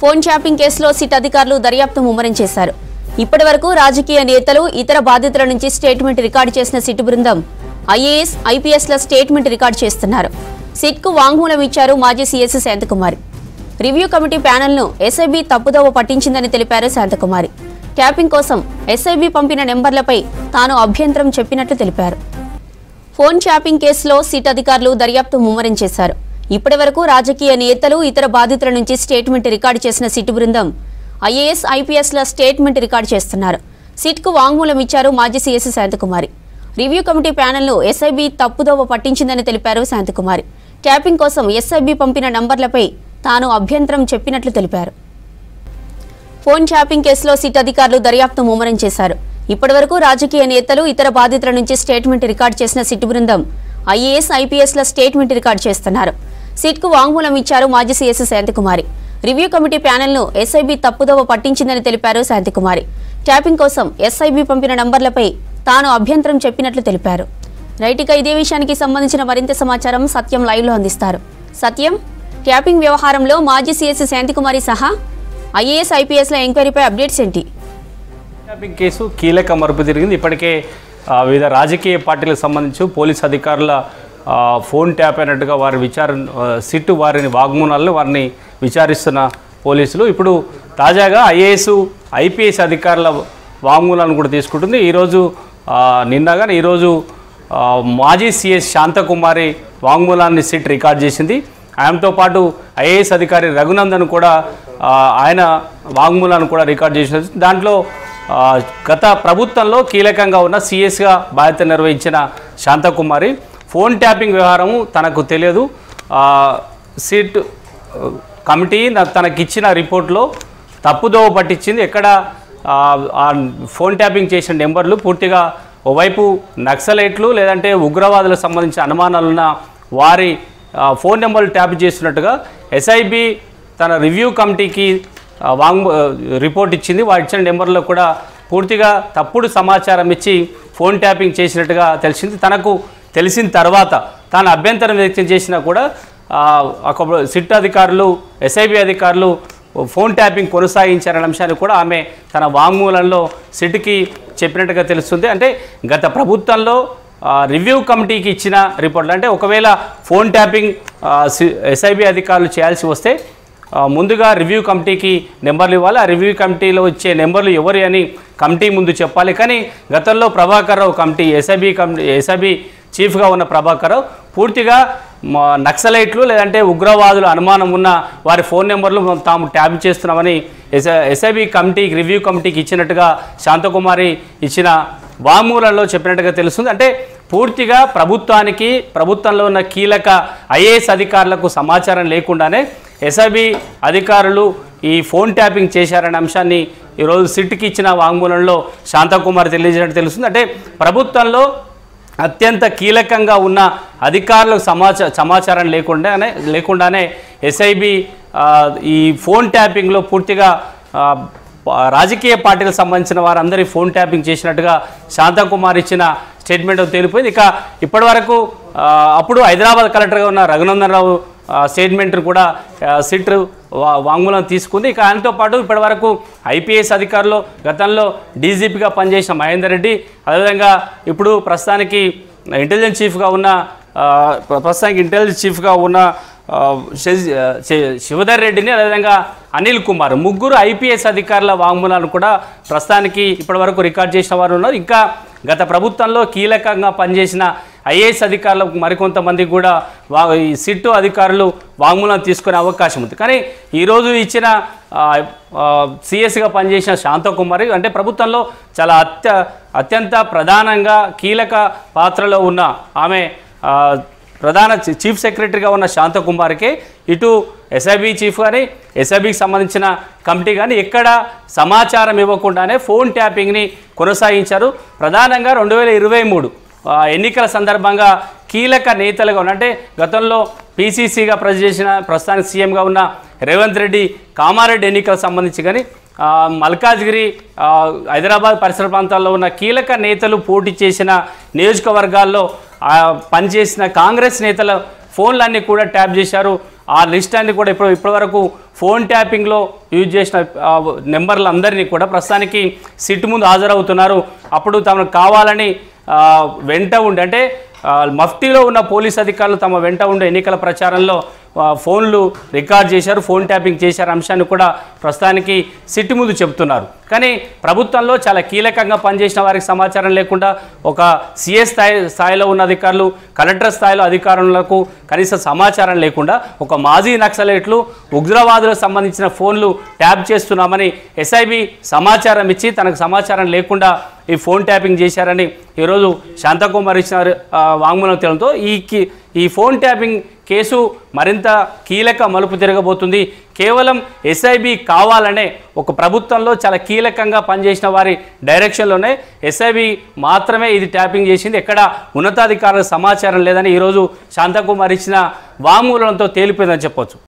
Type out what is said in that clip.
Phone tapping కేసులో SIT అధికారులు దర్యాప్తు ముమ్మరం చేశారు. ఇప్పటివరకు రాజకీయ నేతలు, ఇతర బాధితుల నుంచి స్టేట్మెంట్ రికార్డు చేసిన సిట్ బృందం ఐఏఎస్, ఐపీఎస్ల స్టేట్మెంట్ రికార్డు చేస్తున్నారు. సిట్కు వాంగ్మూలం ఇచ్చారు మాజీ CS Shanthakumari. Review committee ప్యానెల్ను SIB తప్పుదోవ పట్టించిందని తెలిపారు శాంతకుమారి. ట్యాపింగ్ కోసం ఎస్ఐబీ పంపిన నెంబర్లపై తాను అభ్యంతరం చెప్పినట్లు తెలిపారు. ఫోన్ ట్యాపింగ్ కేసులో సిట్ అధికారులు దర్యాప్తు ముమ్మరం చేశారు. ఇప్పటివరకు రాజకీయ నేతలు, ఇతర బాధితుల నుంచి స్టేట్మెంట్ రికార్డు చేసిన సిట్ బృందం ఐఏఎస్, ఐపీఎస్ల స్టేట్మెంట్ రికార్డు చేస్తున్నారు. సిట్కు వాంగ్మూలం ఇచ్చారు మాజీ CS Shanthakumari. Review committee ప్యానెల్ను SIB తప్పుదోవ పట్టించిందని తెలిపారు శాంతకుమారి. ట్యాపింగ్ కోసం ఎస్ఐబీ పంపిన నంబర్లపై తాను అభ్యంతరం చెప్పినట్లు తెలిపారు. ఫోన్ ట్యాపింగ్ కేసులో సిట్ అధికారులు దర్యాప్తు ముమ్మరం చేశారు. ఇప్పటివరకు రాజకీయ నేతలు, ఇతర బాధితుల నుంచి స్టేట్మెంట్ రికార్డు చేసిన సిట్ బృందం ఐఏఎస్, ఐపీఎస్ల స్టేట్మెంట్ రికార్డు చేస్తున్నారు. సిట్కు వాంగ్మూలం ఇచ్చారు మాజీ CS Shanthakumari. Review committee ప్యానెల్ను SIB తప్పుదోవ పట్టించిందని తెలిపారు శాంతకుమారి. ట్యాపింగ్ కోసం ఎస్ఐబీ పంపిన నంబర్లపై తాను అభ్యంతరం చెప్పినట్లు తెలిపారు. రైట్గా ఇదే విషయానికి సంబంధించిన మరింత సమాచారం సత్యం లైవ్లో అందిస్తారు. సత్యం, ట్యాపింగ్ వ్యవహారంలో మాజీ సీఎస్ శాంతకుమారి సహా ఐఏఎస్, ఐపీఎస్ల ఎంక్వైరీపై అప్డేట్స్ ఏంటి? ట్యాపింగ్ కేసు కీలక మలుపు తిరిగింది. ఇప్పటికే వివిధ రాజకీయ పార్టీలకు సంబంధించి పోలీస్ అధికారుల ఫోన్ ట్యాప్ అయినట్టుగా వారి సిట్టు వారిని వాగ్మూలాలను వారిని విచారిస్తున్న పోలీసులు ఇప్పుడు తాజాగా ఐఏఎస్, ఐపీఎస్ అధికారుల వాగ్మూలాలను కూడా తీసుకుంటుంది. ఈరోజు నిన్నగానే ఈరోజు మాజీ సీఎస్ శాంతకుమారి వాంగ్మూలాన్ని సిట్ రికార్డ్ చేసింది. ఆయనతో పాటు ఐఏఎస్ అధికారి రఘునందన్ కూడా ఆయన వాంగ్మూలాన్ని కూడా రికార్డ్ చేసింది. దాంట్లో గత ప్రభుత్వంలో కీలకంగా ఉన్న సీఎస్గా బాధ్యత నిర్వహించిన శాంతకుమారి ఫోన్ ట్యాపింగ్ వ్యవహారము తనకు తెలియదు, సిట్ కమిటీ తనకిచ్చిన రిపోర్ట్లో తప్పుదోవ పట్టించింది, ఎక్కడ ఫోన్ ట్యాపింగ్ చేసిన నెంబర్లు పూర్తిగా ఓవైపు నక్సలైట్లు లేదంటే ఉగ్రవాదులకు సంబంధించిన అనుమానాలున్న వారి ఫోన్ నెంబర్లు ట్యాప్ చేస్తున్నట్టుగా ఎస్ఐబి తన రివ్యూ కమిటీకి రిపోర్ట్ ఇచ్చింది. వారు ఇచ్చిన నెంబర్లో కూడా పూర్తిగా తప్పుడు సమాచారం ఇచ్చి ఫోన్ ట్యాపింగ్ చేసినట్టుగా తెలిసింది. తనకు తెలిసిన తర్వాత తాను అభ్యంతరం వ్యక్తం చేసినా కూడా సిట్ అధికారులు, ఎస్ఐబి అధికారులు ఫోన్ ట్యాపింగ్ కొనసాగించారనే అంశాన్ని కూడా ఆమె తన వాంగ్మూలంలో సిట్కి చెప్పినట్టుగా తెలుస్తుంది. అంటే గత ప్రభుత్వంలో రివ్యూ కమిటీకి ఇచ్చిన రిపోర్ట్లు, అంటే ఒకవేళ ఫోన్ ట్యాపింగ్ ఎస్ఐబి అధికారులు చేయాల్సి వస్తే ముందుగా రివ్యూ కమిటీకి నెంబర్లు ఇవ్వాలి. ఆ రివ్యూ కమిటీలో ఇచ్చే నెంబర్లు ఎవరి అని కమిటీ ముందు చెప్పాలి. కానీ గతంలో ప్రభాకర్ రావు కమిటీ ఎస్ఐబి చీఫ్గా ఉన్న ప్రభాకర్ రావు పూర్తిగా నక్సలైట్లు లేదంటే ఉగ్రవాదులు అనుమానం ఉన్న వారి ఫోన్ నెంబర్లు తాము ట్యాప్ చేస్తున్నామని ఎస్ఐబి కమిటీకి, రివ్యూ కమిటీకి ఇచ్చినట్టుగా శాంతకుమారి ఇచ్చిన వాంగ్మూలంలో చెప్పినట్టుగా తెలుస్తుంది. అంటే పూర్తిగా ప్రభుత్వంలో ఉన్న కీలక ఐఏఎస్ అధికారులకు సమాచారం లేకుండానే ఎస్ఐబి అధికారులు ఈ ఫోన్ ట్యాపింగ్ చేశారనే అంశాన్ని ఈరోజు సిట్కి ఇచ్చిన వాంగ్మూలంలో శాంతకుమారి తెలియజేసినట్టు తెలుస్తుంది. అంటే ప్రభుత్వంలో అత్యంత కీలకంగా ఉన్న అధికారులకు సమాచారం లేకుండానే ఎస్ఐబి ఈ ఫోన్ ట్యాపింగ్లో పూర్తిగా రాజకీయ పార్టీలకు సంబంధించిన వారందరి ఫోన్ ట్యాపింగ్ చేసినట్టుగా శాంతకుమారి ఇచ్చిన స్టేట్మెంట్ తేలిపోయింది. ఇక ఇప్పటివరకు అప్పుడు హైదరాబాద్ కలెక్టర్గా ఉన్న రఘునందన్ రావు స్టేట్మెంట్ కూడా సిట్ వాంగ్మూలం తీసుకుంది. ఇక ఆయనతో పాటు ఇప్పటివరకు ఐపీఎస్ అధికారులు, గతంలో డీజీపీగా పనిచేసిన మహేందర్ రెడ్డి, అదేవిధంగా ఇప్పుడు ప్రస్తుతానికి ఇంటెలిజెన్స్ చీఫ్గా ఉన్న శివధర్ రెడ్డిని, అదేవిధంగా అనిల్ కుమార్, ముగ్గురు ఐపీఎస్ అధికారుల వాంగ్మూలాలను కూడా ప్రస్తుతానికి ఇప్పటివరకు రికార్డ్ చేసిన వారు ఉన్నారు. ఇంకా గత ప్రభుత్వంలో కీలకంగా పనిచేసిన ఐఏఎస్ అధికారులకు మరికొంతమందికి కూడా ఈ సిట్ అధికారులు వాంగ్మూలం తీసుకునే అవకాశం ఉంది. కానీ ఈరోజు ఇచ్చిన సిఎస్గా పనిచేసిన శాంతకుమారి, అంటే ప్రభుత్వంలో చాలా అత్యంత ప్రధానంగా కీలక పాత్రలో ఉన్న ఆమె ప్రధాన చీఫ్ సెక్రటరీగా ఉన్న శాంతకుమారికి ఇటు ఎస్ఐబి చీఫ్ కానీ, ఎస్ఐబికి సంబంధించిన కమిటీ కానీ ఎక్కడ సమాచారం ఇవ్వకుండానే ఫోన్ ట్యాపింగ్ని కొనసాగించారు. ప్రధానంగా 2023 ఎన్నికల సందర్భంగా కీలక నేతలుగా ఉన్న, అంటే గతంలో పీసీసీగా ప్రస్తుతానికి సీఎంగా ఉన్న రేవంత్ రెడ్డి కామారెడ్డి ఎన్నికలకు సంబంధించి కానీ మల్కాజ్గిరి, హైదరాబాద్ పరిసర ప్రాంతాల్లో ఉన్న కీలక నేతలు పోటీ చేసిన నియోజకవర్గాల్లో పనిచేసిన కాంగ్రెస్ నేతల ఫోన్లన్నీ కూడా ట్యాప్ చేశారు. ఆ లిస్ట్ అన్ని కూడా ఇప్పటివరకు ఫోన్ ట్యాపింగ్లో యూజ్ చేసిన నెంబర్లందరినీ కూడా ప్రస్తుతానికి సిట్ ముందు హాజరవుతున్నారు. అప్పుడు తమకు కావాలని వెంట ఉండి అంటే మఫ్టీలో ఉన్న పోలీస్ అధికారులు తమ వెంట ఉండే ఎన్నికల ప్రచారంలో ఫోన్లు రికార్డ్ చేశారు, ఫోన్ ట్యాపింగ్ చేశారు అంశాన్ని కూడా ప్రస్తుతానికి సిట్ ముందు చెబుతున్నారు. కానీ ప్రభుత్వంలో చాలా కీలకంగా పనిచేసిన వారికి సమాచారం లేకుండా ఒక సిఎస్ స్థాయిలో ఉన్న అధికారులు, కలెక్టర్ స్థాయిలో అధికారులకు కనీస సమాచారం లేకుండా ఒక మాజీ నక్సలైట్లు ఉగ్రవాదులకు సంబంధించిన ఫోన్లు ట్యాప్ చేస్తున్నామని ఎస్ఐబి సమాచారం ఇచ్చి తనకు సమాచారం లేకుండా ఈ ఫోన్ ట్యాపింగ్ చేశారని ఈరోజు శాంతకుమార్ ఇచ్చిన వాంగ్మూలం తేలడంతో ఈ ఫోన్ ట్యాపింగ్ కేసు మరింత కీలక మలుపు తిరగబోతుంది. కేవలం ఎస్ఐబి కావాలనే ఒక ప్రభుత్వంలో చాలా కీలకంగా పనిచేసిన వారి డైరెక్షన్లోనే ఎస్ఐబి మాత్రమే ఇది ట్యాపింగ్ చేసింది, ఎక్కడ ఉన్నతాధికారులకు సమాచారం లేదని ఈరోజు శాంతకుమార్ ఇచ్చిన వాంగ్మూలంతో తేలిపోయిందని చెప్పొచ్చు.